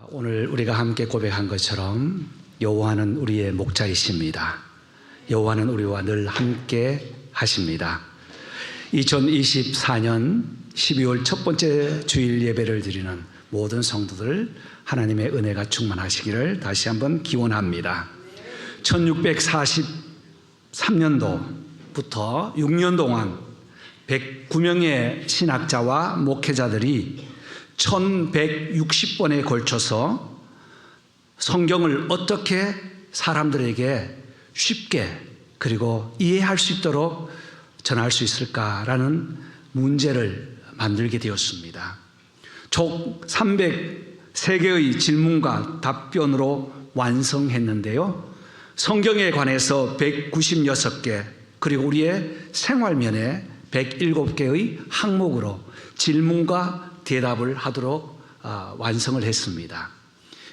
오늘 우리가 함께 고백한 것처럼 여호와는 우리의 목자이십니다. 여호와는 우리와 늘 함께 하십니다. 2024년 12월 첫 번째 주일 예배를 드리는 모든 성도들 하나님의 은혜가 충만하시기를 다시 한번 기원합니다. 1643년도부터 6년 동안 109명의 신학자와 목회자들이 1160번에 걸쳐서 성경을 어떻게 사람들에게 쉽게 그리고 이해할 수 있도록 전할 수 있을까라는 문제를 만들게 되었습니다. 총 303개의 질문과 답변으로 완성했는데요. 성경에 관해서 196개 그리고 우리의 생활면에 107개의 항목으로 질문과 대답을 하도록 완성을 했습니다.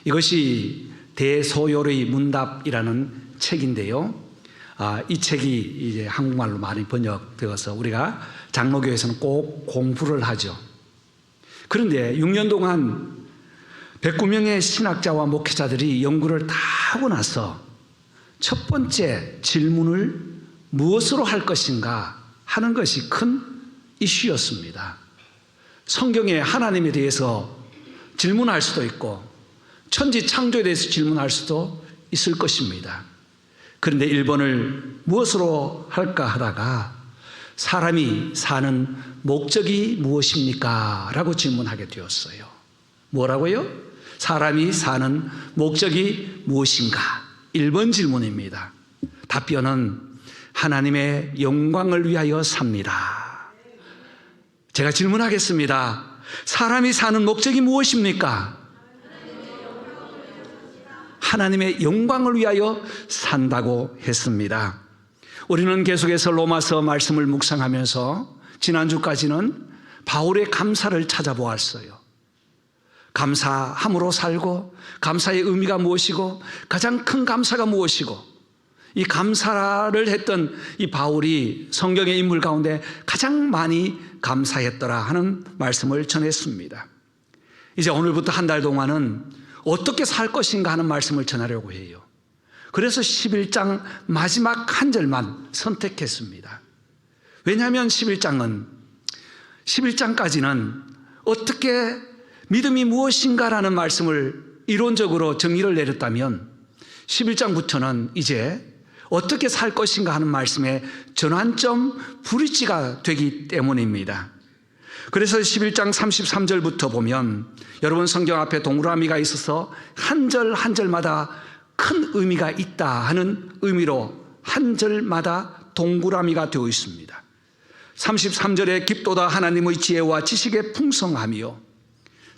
이것이 대소요의 문답이라는 책인데요. 이 책이 이제 한국말로 많이 번역되어서 우리가 장로교에서는 꼭 공부를 하죠. 그런데 6년 동안 109명의 신학자와 목회자들이 연구를 다 하고 나서 첫 번째 질문을 무엇으로 할 것인가 하는 것이 큰 이슈였습니다. 성경에 하나님에 대해서 질문할 수도 있고 천지 창조에 대해서 질문할 수도 있을 것입니다. 그런데 1번을 무엇으로 할까 하다가 사람이 사는 목적이 무엇입니까? 라고 질문하게 되었어요. 뭐라고요? 사람이 사는 목적이 무엇인가? 1번 질문입니다. 답변은 하나님의 영광을 위하여 삽니다. 제가 질문하겠습니다. 사람이 사는 목적이 무엇입니까? 하나님의 영광을 위하여 산다고 했습니다. 우리는 계속해서 로마서 말씀을 묵상하면서 지난주까지는 바울의 감사를 찾아보았어요. 감사함으로 살고 감사의 의미가 무엇이고 가장 큰 감사가 무엇이고 이 감사를 했던 이 바울이 성경의 인물 가운데 가장 많이 감사했더라 하는 말씀을 전했습니다. 이제 오늘부터 한 달 동안은 어떻게 살 것인가 하는 말씀을 전하려고 해요. 그래서 11장 마지막 한 절만 선택했습니다. 왜냐하면 11장까지는 어떻게 믿음이 무엇인가라는 말씀을 이론적으로 정의를 내렸다면 11장부터는 이제 어떻게 살 것인가 하는 말씀의 전환점 브릿지가 되기 때문입니다. 그래서 11장 33절부터 보면 여러분 성경 앞에 동그라미가 있어서 한 절 한 절마다 큰 의미가 있다 하는 의미로 한 절마다 동그라미가 되어 있습니다. 33절에 깊도다 하나님의 지혜와 지식의 풍성함이요.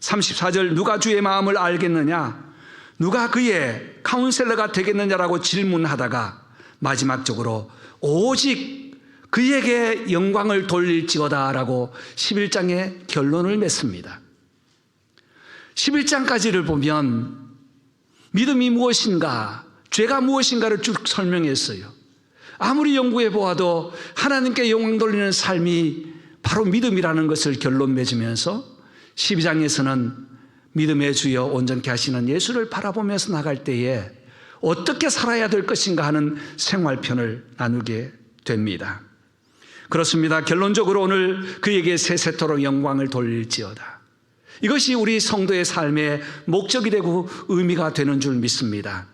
34절 누가 주의 마음을 알겠느냐? 누가 그의 카운셀러가 되겠느냐라고 질문하다가 마지막적으로 오직 그에게 영광을 돌릴지어다 라고 11장의 결론을 맺습니다. 11장까지를 보면 믿음이 무엇인가, 죄가 무엇인가를 쭉 설명했어요. 아무리 연구해 보아도 하나님께 영광 돌리는 삶이 바로 믿음이라는 것을 결론 맺으면서 12장에서는 믿음의 주여 온전케 하시는 예수를 바라보면서 나갈 때에 어떻게 살아야 될 것인가 하는 생활편을 나누게 됩니다. 그렇습니다. 결론적으로 오늘 그에게 세세토록 영광을 돌릴지어다. 이것이 우리 성도의 삶의 목적이 되고 의미가 되는 줄 믿습니다.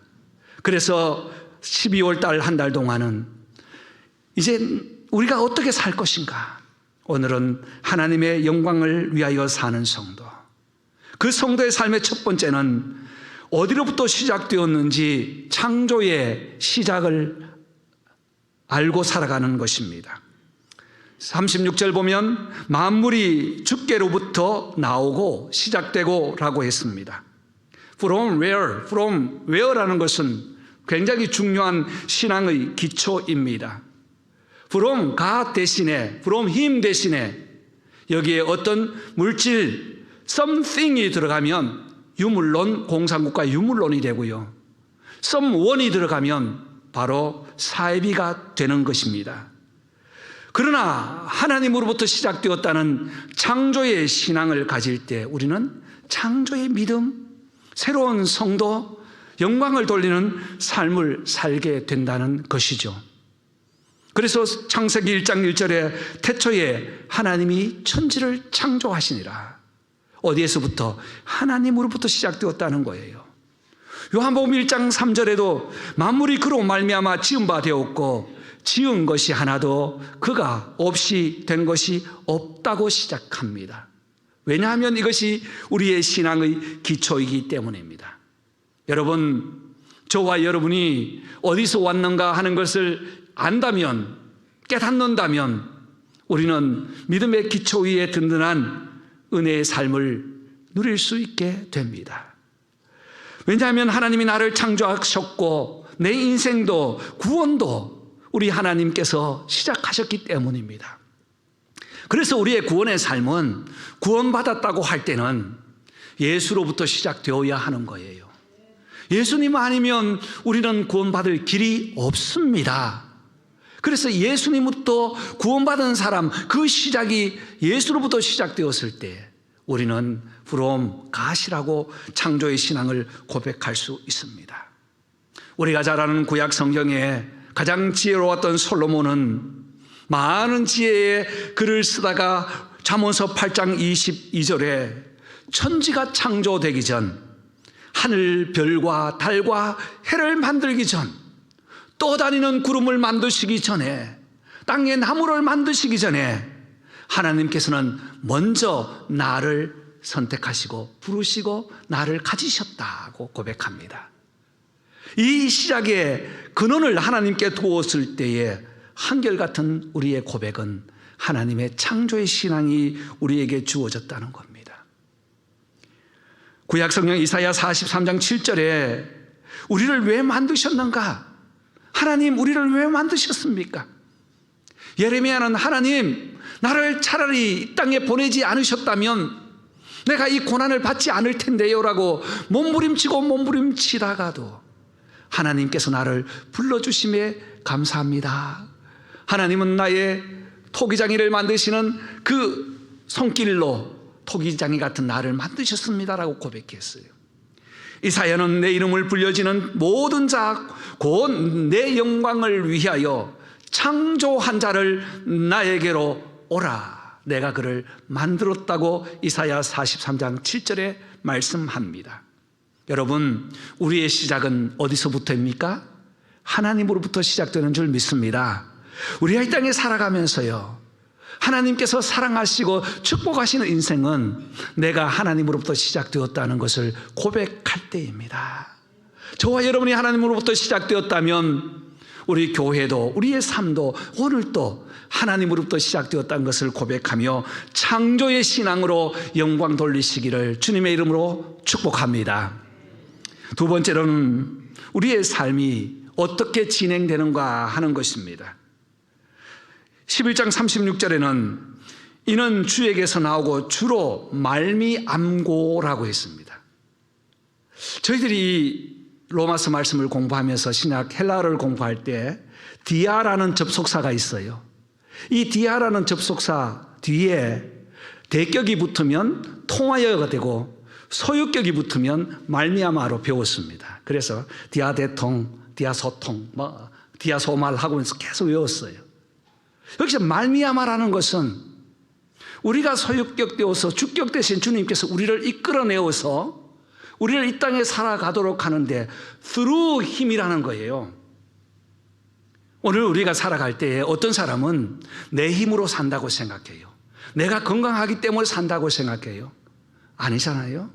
그래서 12월 달 한 달 동안은 이제 우리가 어떻게 살 것인가? 오늘은 하나님의 영광을 위하여 사는 성도. 그 성도의 삶의 첫 번째는 어디로부터 시작되었는지 창조의 시작을 알고 살아가는 것입니다. 36절 보면 만물이 주께로부터 나오고 시작되고 라고 했습니다. From where라는 것은 굉장히 중요한 신앙의 기초입니다. From God 대신에, from Him 대신에 여기에 어떤 물질, something이 들어가면 유물론, 공산국가 유물론이 되고요. someone이 들어가면 바로 사이비가 되는 것입니다. 그러나 하나님으로부터 시작되었다는 창조의 신앙을 가질 때 우리는 창조의 믿음, 새로운 성도, 영광을 돌리는 삶을 살게 된다는 것이죠. 그래서 창세기 1장 1절에 태초에 하나님이 천지를 창조하시니라. 어디에서부터? 하나님으로부터 시작되었다는 거예요. 요한복음 1장 3절에도 만물이 그로 말미암아 지은 바 되었고 지은 것이 하나도 그가 없이 된 것이 없다고 시작합니다. 왜냐하면 이것이 우리의 신앙의 기초이기 때문입니다. 여러분, 저와 여러분이 어디서 왔는가 하는 것을 안다면, 깨닫는다면 우리는 믿음의 기초 위에 든든한 은혜의 삶을 누릴 수 있게 됩니다. 왜냐하면 하나님이 나를 창조하셨고 내 인생도 구원도 우리 하나님께서 시작하셨기 때문입니다. 그래서 우리의 구원의 삶은 구원받았다고 할 때는 예수로부터 시작되어야 하는 거예요. 예수님 아니면 우리는 구원받을 길이 없습니다. 그래서 예수님부터 구원받은 사람, 그 시작이 예수로부터 시작되었을 때 우리는 부러움, 가시라고 창조의 신앙을 고백할 수 있습니다. 우리가 잘 아는 구약 성경에 가장 지혜로웠던 솔로몬은 많은 지혜의 글을 쓰다가 잠언서 8장 22절에 천지가 창조되기 전, 하늘 별과 달과 해를 만들기 전, 떠다니는 구름을 만드시기 전에, 땅에 나무를 만드시기 전에 하나님께서는 먼저 나를 선택하시고 부르시고 나를 가지셨다고 고백합니다. 이 시작의 근원을 하나님께 두었을 때에 한결같은 우리의 고백은 하나님의 창조의 신앙이 우리에게 주어졌다는 겁니다. 구약성경 이사야 43장 7절에 우리를 왜 만드셨는가? 하나님, 우리를 왜 만드셨습니까? 예레미야는 하나님, 나를 차라리 이 땅에 보내지 않으셨다면 내가 이 고난을 받지 않을 텐데요 라고 몸부림치다가도 하나님께서 나를 불러주심에 감사합니다. 하나님은 나의 토기장이를 만드시는 그 손길로 토기장이 같은 나를 만드셨습니다라고 고백했어요. 이사야는 내 이름을 불려지는 모든 자 곧 내 영광을 위하여 창조한 자를 나에게로 오라. 내가 그를 만들었다고 이사야 43장 7절에 말씀합니다. 여러분, 우리의 시작은 어디서부터입니까? 하나님으로부터 시작되는 줄 믿습니다. 우리가 이 땅에 살아가면서요, 하나님께서 사랑하시고 축복하시는 인생은 내가 하나님으로부터 시작되었다는 것을 고백할 때입니다. 저와 여러분이 하나님으로부터 시작되었다면 우리 교회도 우리의 삶도 오늘도 하나님으로부터 시작되었다는 것을 고백하며 창조의 신앙으로 영광 돌리시기를 주님의 이름으로 축복합니다. 두 번째로는 우리의 삶이 어떻게 진행되는가 하는 것입니다. 11장 36절에는 이는 주에게서 나오고 주로 말미암고라고 했습니다. 저희들이 로마서 말씀을 공부하면서 신약 헬라어를 공부할 때 디아라는 접속사가 있어요. 이 디아라는 접속사 뒤에 대격이 붙으면 통하여가 되고 소유격이 붙으면 말미암아로 배웠습니다. 그래서 디아대통, 디아소통, 디아소말 하면서 계속 외웠어요. 여기서 말미암아라는 것은 우리가 소유격 되어서 주격 대신 주님께서 우리를 이끌어내어서 우리를 이 땅에 살아가도록 하는데 through 힘이라는 거예요. 오늘 우리가 살아갈 때에 어떤 사람은 내 힘으로 산다고 생각해요. 내가 건강하기 때문에 산다고 생각해요. 아니잖아요.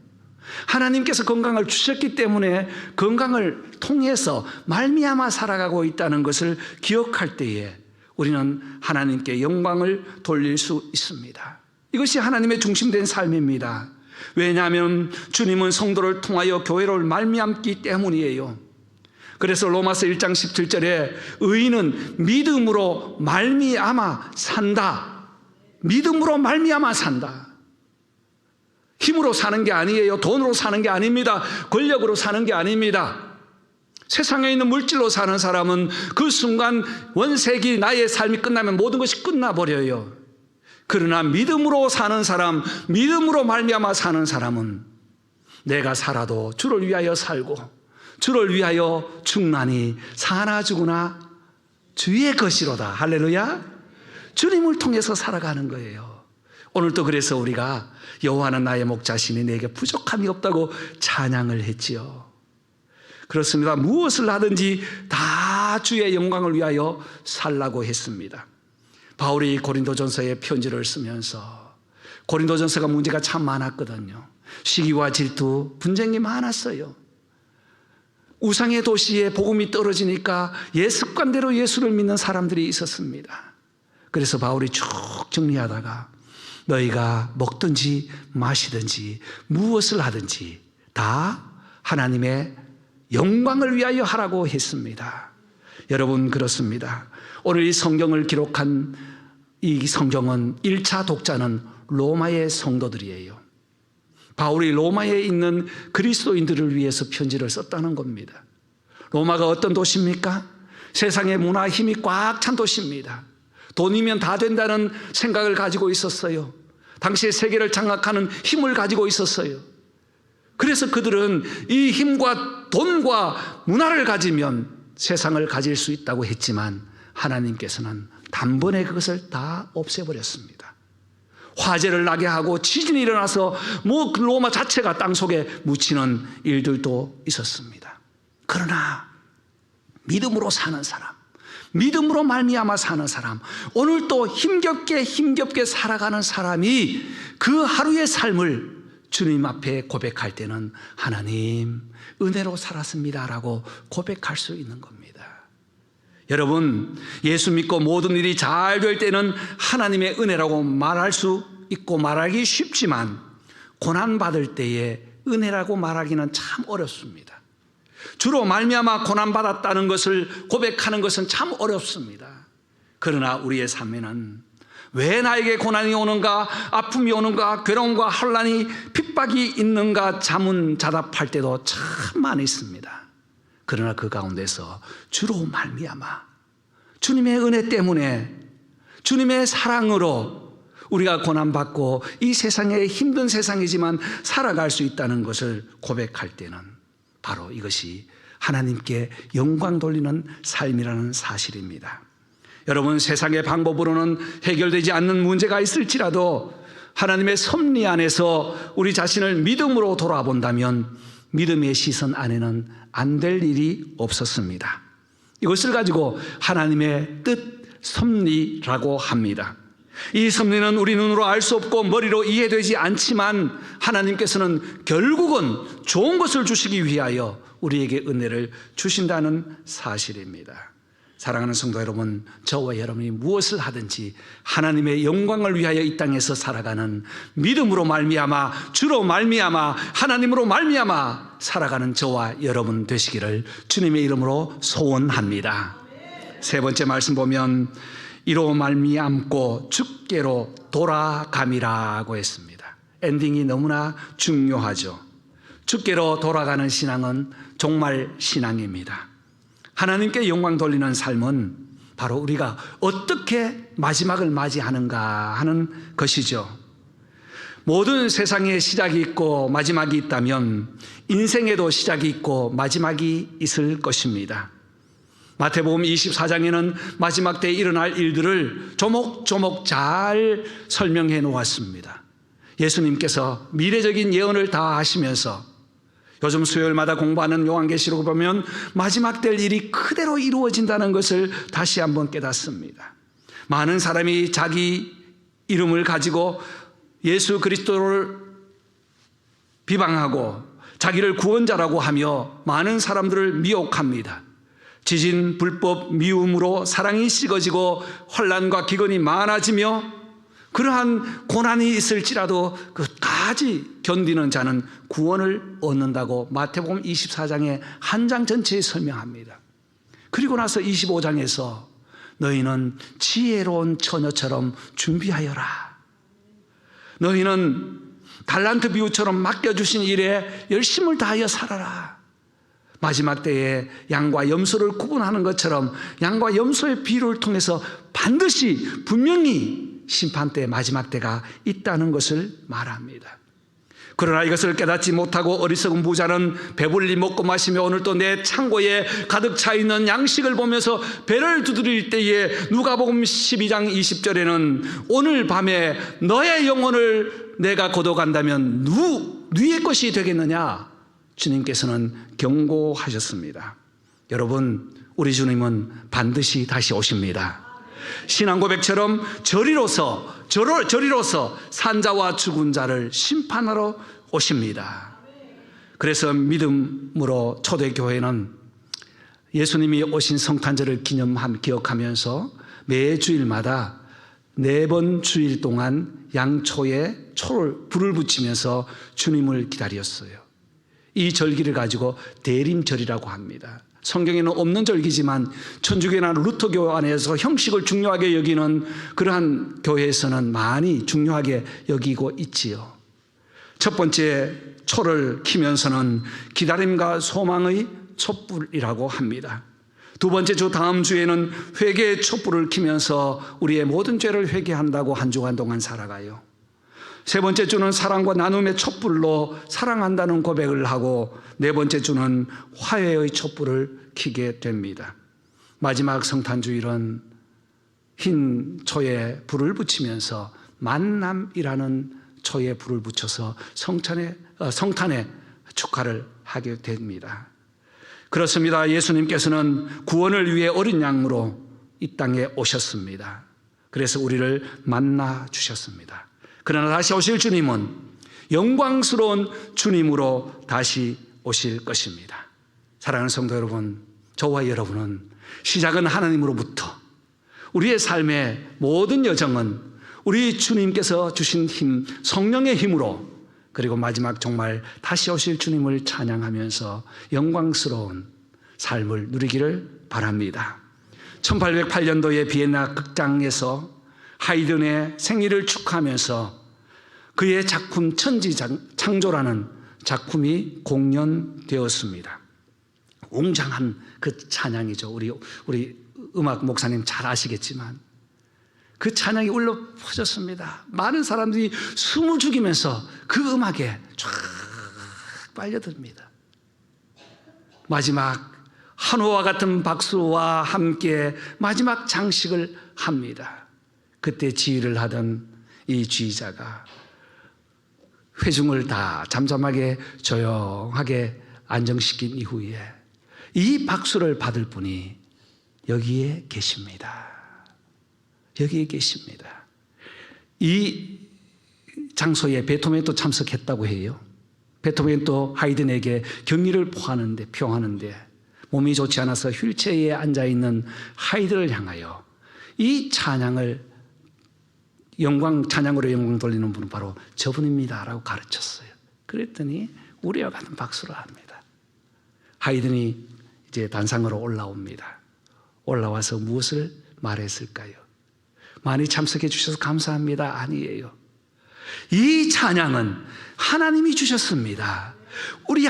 하나님께서 건강을 주셨기 때문에 건강을 통해서 말미암아 살아가고 있다는 것을 기억할 때에 우리는 하나님께 영광을 돌릴 수 있습니다. 이것이 하나님의 중심된 삶입니다. 왜냐하면 주님은 성도를 통하여 교회를 말미암기 때문이에요. 그래서 로마서 1장 17절에 의인은 믿음으로 말미암아 산다. 믿음으로 말미암아 산다. 힘으로 사는 게 아니에요. 돈으로 사는 게 아닙니다. 권력으로 사는 게 아닙니다. 세상에 있는 물질로 사는 사람은 그 순간 원색이 나의 삶이 끝나면 모든 것이 끝나버려요. 그러나 믿음으로 사는 사람, 믿음으로 말미암아 사는 사람은 내가 살아도 주를 위하여 살고 주를 위하여 죽나니 사나 죽으나 주의 것이로다. 할렐루야. 주님을 통해서 살아가는 거예요. 오늘도 그래서 우리가 여호와는 나의 목자시니 내게 부족함이 없다고 찬양을 했지요. 그렇습니다. 무엇을 하든지 다 주의 영광을 위하여 살라고 했습니다. 바울이 고린도전서에 편지를 쓰면서, 고린도전서가 문제가 참 많았거든요. 시기와 질투, 분쟁이 많았어요. 우상의 도시에 복음이 떨어지니까 옛 습관대로 예수를 믿는 사람들이 있었습니다. 그래서 바울이 쭉 정리하다가 너희가 먹든지 마시든지 무엇을 하든지 다 하나님의 영광을 위하여 하라고 했습니다. 여러분, 그렇습니다. 오늘 이 성경을 기록한 이 성경은 1차 독자는 로마의 성도들이에요. 바울이 로마에 있는 그리스도인들을 위해서 편지를 썼다는 겁니다. 로마가 어떤 도시입니까? 세상의 문화 힘이 꽉 찬 도시입니다. 돈이면 다 된다는 생각을 가지고 있었어요. 당시의 세계를 장악하는 힘을 가지고 있었어요. 그래서 그들은 이 힘과 돈과 문화를 가지면 세상을 가질 수 있다고 했지만 하나님께서는 단번에 그것을 다 없애버렸습니다. 화재를 나게 하고 지진이 일어나서 로마 자체가 땅속에 묻히는 일들도 있었습니다. 그러나 믿음으로 사는 사람, 믿음으로 말미암아 사는 사람, 오늘 또 힘겹게 살아가는 사람이 그 하루의 삶을 주님 앞에 고백할 때는 하나님 은혜로 살았습니다라고 고백할 수 있는 겁니다. 여러분, 예수 믿고 모든 일이 잘 될 때는 하나님의 은혜라고 말할 수 있고 말하기 쉽지만 고난받을 때에 은혜라고 말하기는 참 어렵습니다. 주로 말미암아 고난받았다는 것을 고백하는 것은 참 어렵습니다. 그러나 우리의 삶에는 왜 나에게 고난이 오는가, 아픔이 오는가, 괴로움과 혼란이 핍박이 있는가 자문자답할 때도 참 많이 있습니다. 그러나 그 가운데서 주로 말미암아 주님의 은혜 때문에, 주님의 사랑으로 우리가 고난받고 이 세상에 힘든 세상이지만 살아갈 수 있다는 것을 고백할 때는 바로 이것이 하나님께 영광 돌리는 삶이라는 사실입니다. 여러분, 세상의 방법으로는 해결되지 않는 문제가 있을지라도 하나님의 섭리 안에서 우리 자신을 믿음으로 돌아본다면 믿음의 시선 안에는 안 될 일이 없었습니다. 이것을 가지고 하나님의 뜻, 섭리라고 합니다. 이 섭리는 우리 눈으로 알 수 없고 머리로 이해되지 않지만 하나님께서는 결국은 좋은 것을 주시기 위하여 우리에게 은혜를 주신다는 사실입니다. 사랑하는 성도 여러분, 저와 여러분이 무엇을 하든지 하나님의 영광을 위하여 이 땅에서 살아가는 믿음으로 말미암아, 주로 말미암아, 하나님으로 말미암아 살아가는 저와 여러분 되시기를 주님의 이름으로 소원합니다. 세 번째 말씀 보면 이로 말미암고 주께로 돌아감이라고 했습니다. 엔딩이 너무나 중요하죠. 주께로 돌아가는 신앙은 정말 신앙입니다. 하나님께 영광 돌리는 삶은 바로 우리가 어떻게 마지막을 맞이하는가 하는 것이죠. 모든 세상에 시작이 있고 마지막이 있다면 인생에도 시작이 있고 마지막이 있을 것입니다. 마태복음 24장에는 마지막 때에 일어날 일들을 조목조목 잘 설명해 놓았습니다. 예수님께서 미래적인 예언을 다 하시면서 요즘 수요일마다 공부하는 요한계시록을 보면 마지막 될 일이 그대로 이루어진다는 것을 다시 한번 깨닫습니다. 많은 사람이 자기 이름을 가지고 예수 그리스도를 비방하고 자기를 구원자라고 하며 많은 사람들을 미혹합니다. 지진, 불법, 미움으로 사랑이 식어지고 혼란과 기근이 많아지며 그러한 고난이 있을지라도 끝까지 견디는 자는 구원을 얻는다고 마태복음 24장의 한 장 전체에 설명합니다. 그리고 나서 25장에서 너희는 지혜로운 처녀처럼 준비하여라. 너희는 달란트 비유처럼 맡겨주신 일에 열심을 다하여 살아라. 마지막 때에 양과 염소를 구분하는 것처럼 양과 염소의 비유를 통해서 반드시 분명히 심판 때 마지막 때가 있다는 것을 말합니다. 그러나 이것을 깨닫지 못하고 어리석은 부자는 배불리 먹고 마시며 오늘 또 내 창고에 가득 차 있는 양식을 보면서 배를 두드릴 때에 누가복음 12장 20절에는 오늘 밤에 너의 영혼을 내가 거둬간다면 누구의 것이 되겠느냐, 주님께서는 경고하셨습니다. 여러분, 우리 주님은 반드시 다시 오십니다. 신앙 고백처럼 저리로서 산자와 죽은 자를 심판하러 오십니다. 그래서 믿음으로 초대교회는 예수님이 오신 성탄절을 기억하면서 매 주일마다 4번 주일 동안 양초에 불을 붙이면서 주님을 기다렸어요. 이 절기를 가지고 대림절이라고 합니다. 성경에는 없는 절기지만 천주교나 루터교 안에서 형식을 중요하게 여기는 그러한 교회에서는 많이 중요하게 여기고 있지요. 첫 번째 초를 키면서는 기다림과 소망의 촛불이라고 합니다. 두 번째 주 다음 주에는 회개의 촛불을 키면서 우리의 모든 죄를 회개한다고 한 주간 동안 살아가요. 세 번째 주는 사랑과 나눔의 촛불로 사랑한다는 고백을 하고, 네 번째 주는 화해의 촛불을 켜게 됩니다. 마지막 성탄주일은 흰 초에 불을 붙이면서 만남이라는 초에 불을 붙여서 성탄의 축하를 하게 됩니다. 그렇습니다. 예수님께서는 구원을 위해 어린 양으로 이 땅에 오셨습니다. 그래서 우리를 만나 주셨습니다. 그러나 다시 오실 주님은 영광스러운 주님으로 다시 오실 것입니다. 사랑하는 성도 여러분, 저와 여러분은 시작은 하나님으로부터, 우리의 삶의 모든 여정은 우리 주님께서 주신 힘, 성령의 힘으로, 그리고 마지막 정말 다시 오실 주님을 찬양하면서 영광스러운 삶을 누리기를 바랍니다. 1808년도에 비엔나 극장에서 하이든의 생일을 축하하면서 그의 작품 천지창조라는 작품이 공연되었습니다. 웅장한 그 찬양이죠. 우리 음악 목사님 잘 아시겠지만 그 찬양이 울려 퍼졌습니다. 많은 사람들이 숨을 죽이면서 그 음악에 쫙 빨려듭니다. 마지막 한호와 같은 박수와 함께 마지막 장식을 합니다. 그때 지휘를 하던 이 지휘자가 회중을 다 잠잠하게 조용하게 안정시킨 이후에 이 박수를 받을 분이 여기에 계십니다. 여기에 계십니다. 이 장소에 베토벤도 참석했다고 해요. 베토벤도 하이든에게 경의를 표하는데 몸이 좋지 않아서 휠체어에 앉아있는 하이든을 향하여 이 찬양을 찬양으로 영광 돌리는 분은 바로 저분입니다 라고 가르쳤어요. 그랬더니 우리와 같은 박수를 합니다. 하이든이 이제 단상으로 올라옵니다. 올라와서 무엇을 말했을까요? 많이 참석해 주셔서 감사합니다. 아니에요. 이 찬양은 하나님이 주셨습니다. 우리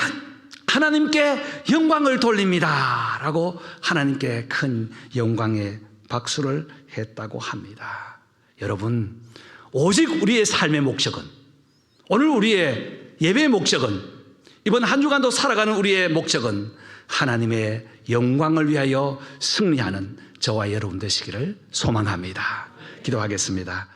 하나님께 영광을 돌립니다 라고 하나님께 큰 영광의 박수를 했다고 합니다. 여러분, 오직 우리의 삶의 목적은, 오늘 우리의 예배의 목적은, 이번 한 주간도 살아가는 우리의 목적은 하나님의 영광을 위하여 승리하는 저와 여러분 되시기를 소망합니다. 기도하겠습니다.